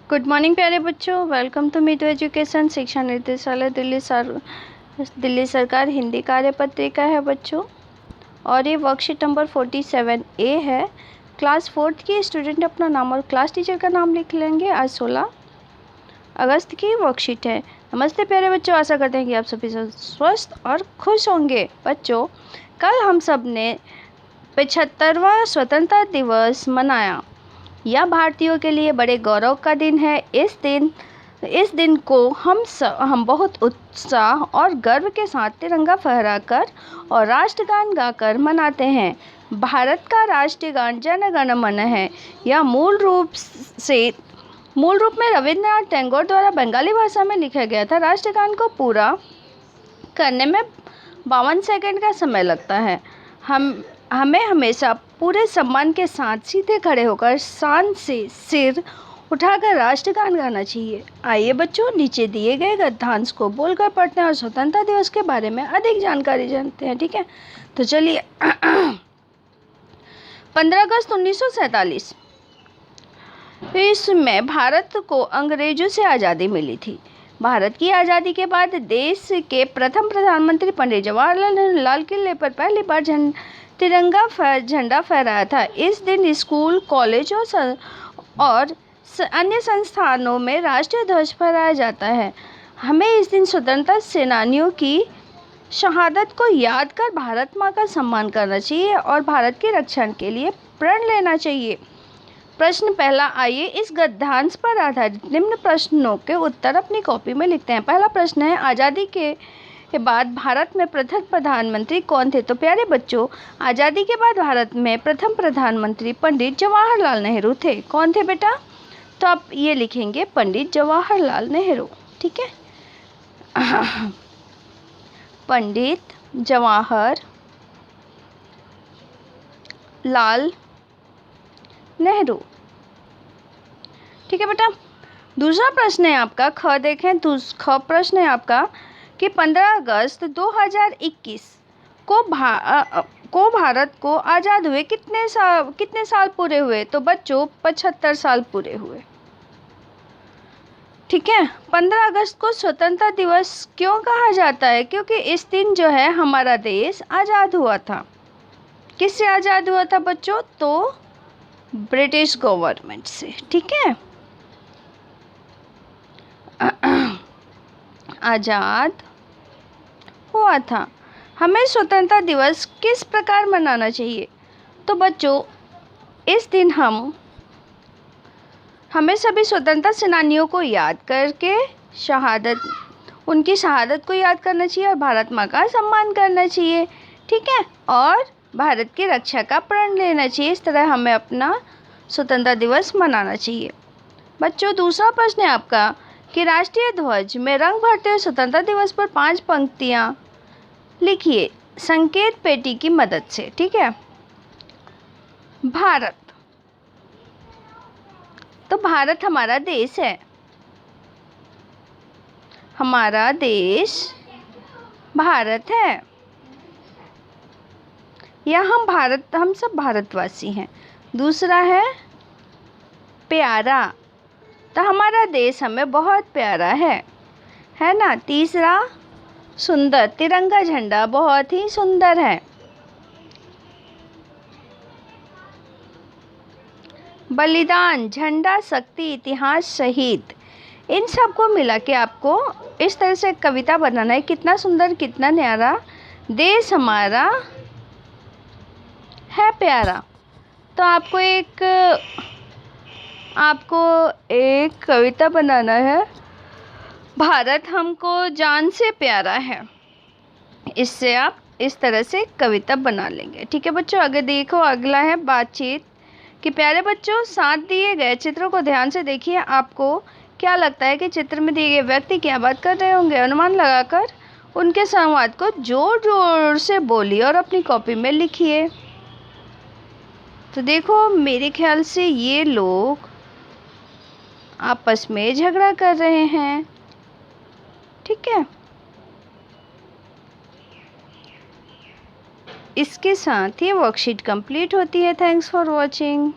Good morning प्यारे बच्चों, welcome to me too education. शिक्षा निर्देशालय दिल्ली सरकार हिंदी कार्य पत्रिका है बच्चों, और ये वर्कशीट नंबर 47A है। क्लास 4th की स्टूडेंट अपना नाम और क्लास टीचर का नाम लिख लेंगे। आज 16 अगस्त की वर्कशीट है। नमस्ते प्यारे बच्चों, आशा करते हैं कि आप सभी स्वस्थ और खुश होंगे। बच्चों, कल हम सब ने 75वां स्वतंत्रता दिवस मनाया। यह भारतीयों के लिए बड़े गौरव का दिन है। इस दिन को हम बहुत उत्साह और गर्व के साथ तिरंगा फहराकर और राष्ट्रगान गाकर मनाते हैं। भारत का राष्ट्रीय गान जन गण मन है। यह मूल रूप में रविंद्रनाथ टैगोर द्वारा बंगाली भाषा में लिखा गया था। राष्ट्रगान को पूरा करने में 52 सेकंड का समय लगता है। हमें हमेशा पूरे सम्मान के साथ सीधे खड़े होकर शान से सिर उठाकर राष्ट्रगान गाना चाहिए। आइए बच्चों, नीचे दिए गए गद्यांश को बोलकर पढ़ते हैं और स्वतंत्रता दिवस के बारे में अधिक जानकारी जानते हैं। ठीक है, तो चलिए। 15 अगस्त 1947 इसमें भारत को अंग्रेजों से आज़ादी मिली थी। भारत की आज़ादी के बाद देश के प्रथम प्रधानमंत्री पंडित जवाहरलाल नेहरू लाल किले पर पहली बार तिरंगा झंडा फहराया था। इस दिन स्कूल, कॉलेज और अन्य संस्थानों में राष्ट्रीय ध्वज फहराया जाता है। हमें इस दिन स्वतंत्रता सेनानियों की शहादत को याद कर भारत माँ का सम्मान करना चाहिए और भारत के रक्षण के लिए प्रण लेना चाहिए। प्रश्न पहला, आइए इस गद्यांश पर आधारित निम्न प्रश्नों के उत्तर अपनी कॉपी में लिखते हैं। पहला प्रश्न है, आज़ादी के बाद भारत में प्रथम प्रधानमंत्री कौन थे? तो प्यारे बच्चों, आज़ादी के बाद भारत में प्रथम प्रधानमंत्री पंडित जवाहरलाल नेहरू थे। कौन थे बेटा? तो आप ये लिखेंगे पंडित जवाहरलाल नेहरू। ठीक है, पंडित जवाहरलाल नेहरू। ठीक है बेटा। दूसरा प्रश्न है आपका, ख देखें। ख प्रश्न है आपका कि 15 अगस्त 2021 को भारत को आज़ाद हुए कितने साल पूरे हुए? तो बच्चों 75 साल पूरे हुए। ठीक है। 15 अगस्त को स्वतंत्रता दिवस क्यों कहा जाता है? क्योंकि इस दिन जो है हमारा देश आज़ाद हुआ था। किससे आज़ाद हुआ था बच्चों? तो ब्रिटिश गवर्नमेंट से। ठीक है, आज़ाद हुआ था। हमें स्वतंत्रता दिवस किस प्रकार मनाना चाहिए? तो बच्चों, इस दिन हमें सभी स्वतंत्रता सेनानियों को याद करके उनकी शहादत को याद करना चाहिए और भारत माँ का सम्मान करना चाहिए। ठीक है, और भारत की रक्षा का प्रण लेना चाहिए। इस तरह हमें अपना स्वतंत्रता दिवस मनाना चाहिए। बच्चों, दूसरा प्रश्न है आपका कि राष्ट्रीय ध्वज में रंग भरते हुए स्वतंत्रता दिवस पर 5 पंक्तियां लिखिए संकेत पेटी की मदद से। ठीक है, भारत, तो भारत हमारा देश है। हमारा देश भारत है, या हम सब भारतवासी हैं। दूसरा है प्यारा, तो हमारा देश हमें बहुत प्यारा है ना। तीसरा सुंदर, तिरंगा झंडा बहुत ही सुंदर है। बलिदान, झंडा, शक्ति, इतिहास, शहीद, इन सब को मिला के आपको इस तरह से कविता बनाना है। कितना सुंदर, कितना न्यारा देश हमारा है प्यारा। तो आपको एक कविता बनाना है, भारत हमको जान से प्यारा है। इससे आप इस तरह से कविता बना लेंगे। ठीक है बच्चों, आगे देखो। अगला है बातचीत कि प्यारे बच्चों, साथ दिए गए चित्रों को ध्यान से देखिए। आपको क्या लगता है कि चित्र में दिए गए व्यक्ति क्या बात कर रहे होंगे? अनुमान लगाकर उनके संवाद को जोर जोर से बोलिए और अपनी कॉपी में लिखिए। तो देखो, मेरे ख्याल से ये लोग आपस में झगड़ा कर रहे हैं। ठीक है, इसके साथ ये वर्कशीट कंप्लीट होती है। Thanks for watching.